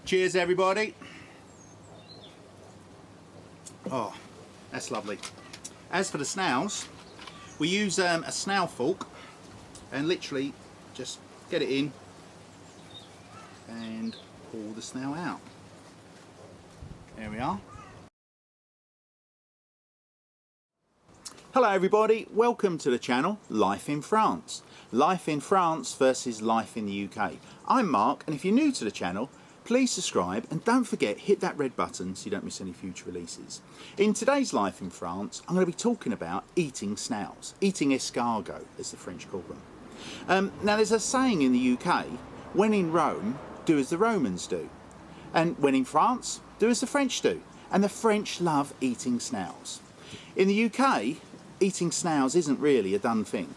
Cheers everybody. Oh, that's lovely. As for the snails, we use a snail fork and literally just get it in and pull the snail out. There we are. Hello everybody, welcome to the channel Life in France. Life in France versus life in the UK. I'm Mark, and if you're new to the channel, please subscribe and don't forget hit that red button so you don't miss any future releases. In today's Life in France, I'm going to be talking about eating snails, eating escargot as the French call them. Now there's a saying in the UK, when in Rome, do as the Romans do. And when in France, do as the French do. And the French love eating snails. In the UK, eating snails isn't really a done thing.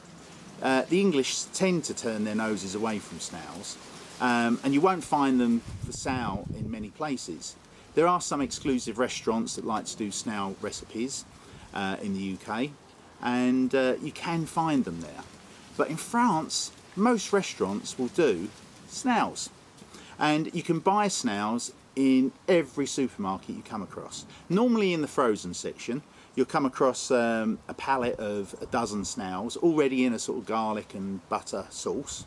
The English tend to turn their noses away from snails. And you won't find them for sale in many places. There are some exclusive restaurants that like to do snail recipes in the UK, and you can find them there. But in France, most restaurants will do snails, and you can buy snails in every supermarket you come across. Normally in the frozen section, you'll come across a pallet of a dozen snails already in a sort of garlic and butter sauce.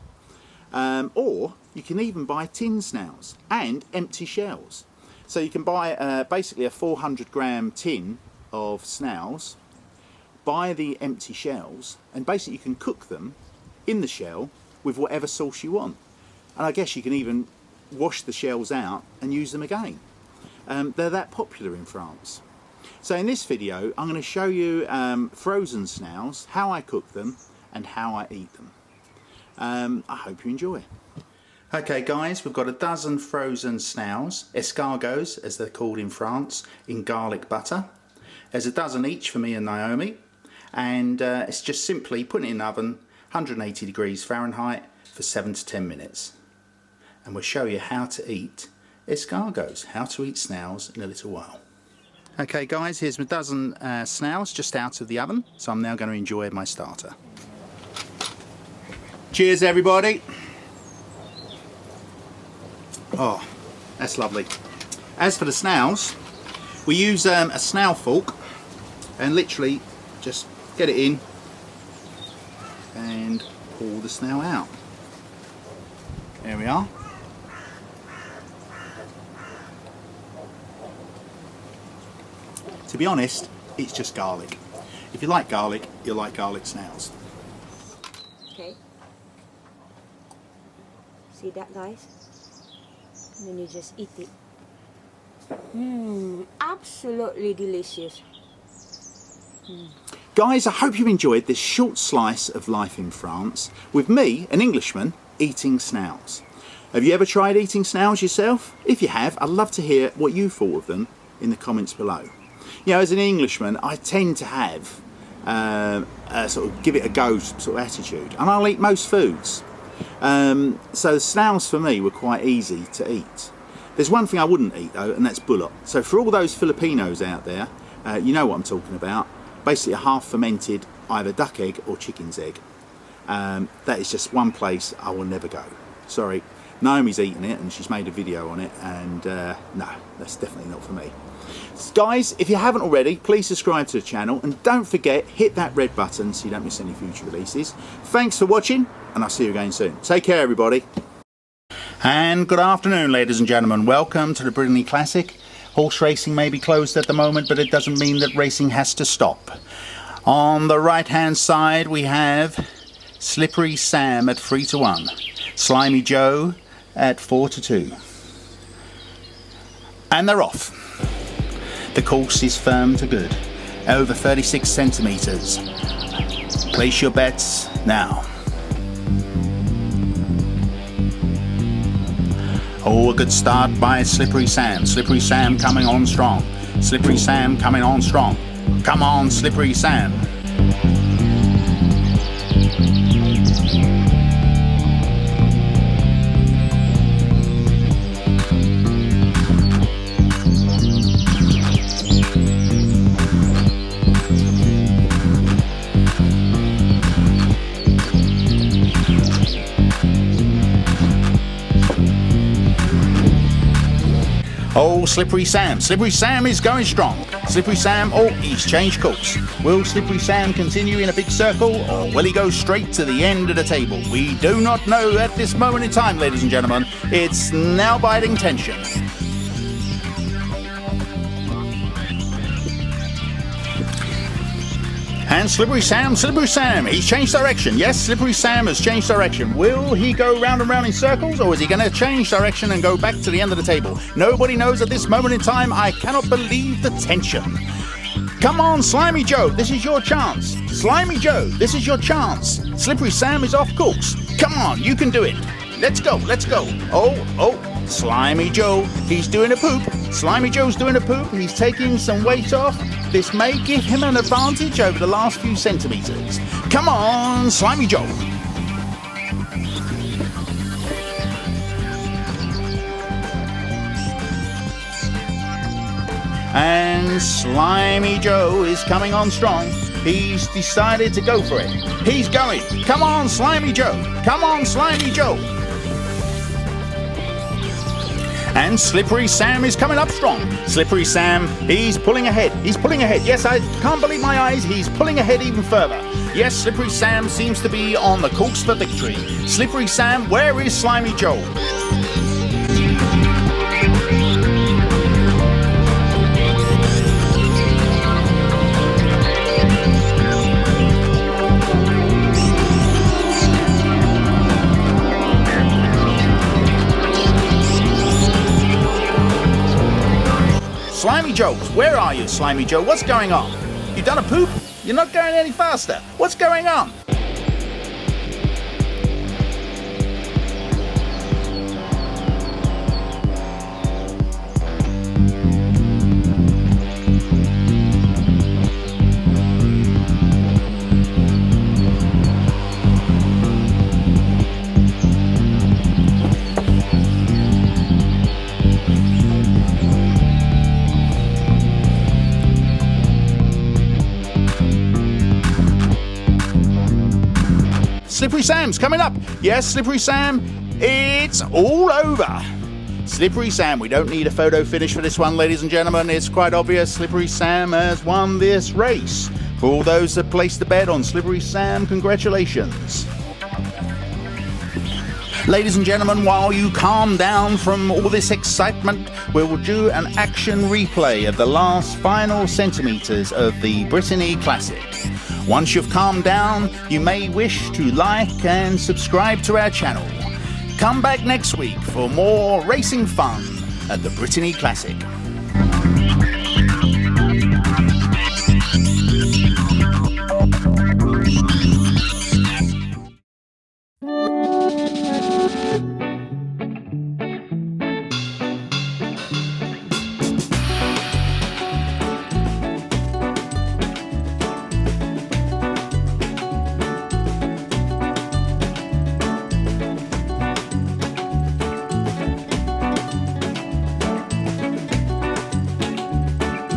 Or you can even buy tin snails and empty shells. So you can buy basically a 400-gram tin of snails, buy the empty shells, and basically you can cook them in the shell with whatever sauce you want. And I guess you can even wash the shells out and use them again. They're that popular in France. So in this video I'm going to show you frozen snails, how I cook them and how I eat them. I hope you enjoy. Okay guys, we've got a dozen frozen snails, escargots as they're called in France, in garlic butter. There's a dozen each for me and Naomi, and it's just simply putting it in the oven, 180 degrees Fahrenheit for 7 to 10 minutes. And we'll show you how to eat escargots, how to eat snails in a little while. Okay guys, here's my dozen snails just out of the oven, so I'm now going to enjoy my starter. Cheers everybody. Oh, that's lovely. As for the snails, we use a snail fork and literally just get it in and pull the snail out. There we are. To be honest, it's just garlic. If you like garlic, you'll like garlic snails. Okay. See that, guys? And then you just eat it. Absolutely delicious. Guys, I hope you enjoyed this short slice of life in France with me, an Englishman, eating snails. Have you ever tried eating snails yourself? If you have, I'd love to hear what you thought of them in the comments below. You know, as an Englishman, I tend to have a sort of give it a go sort of attitude, and I'll eat most foods. So the snails for me were quite easy to eat. There's one thing I wouldn't eat though, and that's bullock. So for all those Filipinos out there, you know what I'm talking about. Basically a half fermented either duck egg or chicken's egg. That is just one place I will never go. Sorry, Naomi's eaten it and she's made a video on it, and no, that's definitely not for me. Guys, if you haven't already, please subscribe to the channel and don't forget hit that red button so you don't miss any future releases. Thanks for watching, and I'll see you again soon. Take care everybody. And good afternoon ladies and gentlemen, welcome to the Brittany Classic. Horse racing may be closed at the moment, but it doesn't mean that racing has to stop. On the right hand side we have Slippery Sam at 3-1, Slimy Joe at 4-2, and they're off. The course is firm to good, over 36 centimetres. Place your bets now. Oh, a good start by Slippery Sam. Slippery Sam coming on strong. Slippery Sam coming on strong. Come on, Slippery Sam. Oh, Slippery Sam. Slippery Sam is going strong. Slippery Sam, oh, he's changed course. Will Slippery Sam continue in a big circle, or will he go straight to the end of the table? We do not know at this moment in time, ladies and gentlemen. It's now biting tension. And Slippery Sam, he's changed direction. Yes, Slippery Sam has changed direction. Will he go round and round in circles, or is he going to change direction and go back to the end of the table? Nobody knows at this moment in time. I cannot believe the tension. Come on, Slimy Joe, this is your chance. Slimy Joe, this is your chance. Slippery Sam is off course. Come on, you can do it. Let's go, let's go. Oh, Slimy Joe, he's doing a poop. Slimy Joe's doing a poop. He's taking some weight off. This may give him an advantage over the last few centimetres. Come on, Slimy Joe. And Slimy Joe is coming on strong. He's decided to go for it. He's going. Come on, Slimy Joe. Come on, Slimy Joe. And Slippery Sam is coming up strong. Slippery Sam, he's pulling ahead. He's pulling ahead. Yes, I can't believe my eyes. He's pulling ahead even further. Yes, Slippery Sam seems to be on the course for victory. Slippery Sam, where is Slimy Joe? Slimy Joe, where are you, Slimy Joe? What's going on? You done a poop? You're not going any faster. What's going on? Slippery Sam's coming up. Yes, Slippery Sam, it's all over. Slippery Sam, we don't need a photo finish for this one, ladies and gentlemen. It's quite obvious Slippery Sam has won this race. For all those that placed a bet on Slippery Sam, congratulations. Ladies and gentlemen, while you calm down from all this excitement, we will do an action replay of the last final centimetres of the Brittany Classic. Once you've calmed down, you may wish to like and subscribe to our channel. Come back next week for more racing fun at the Brittany Classic.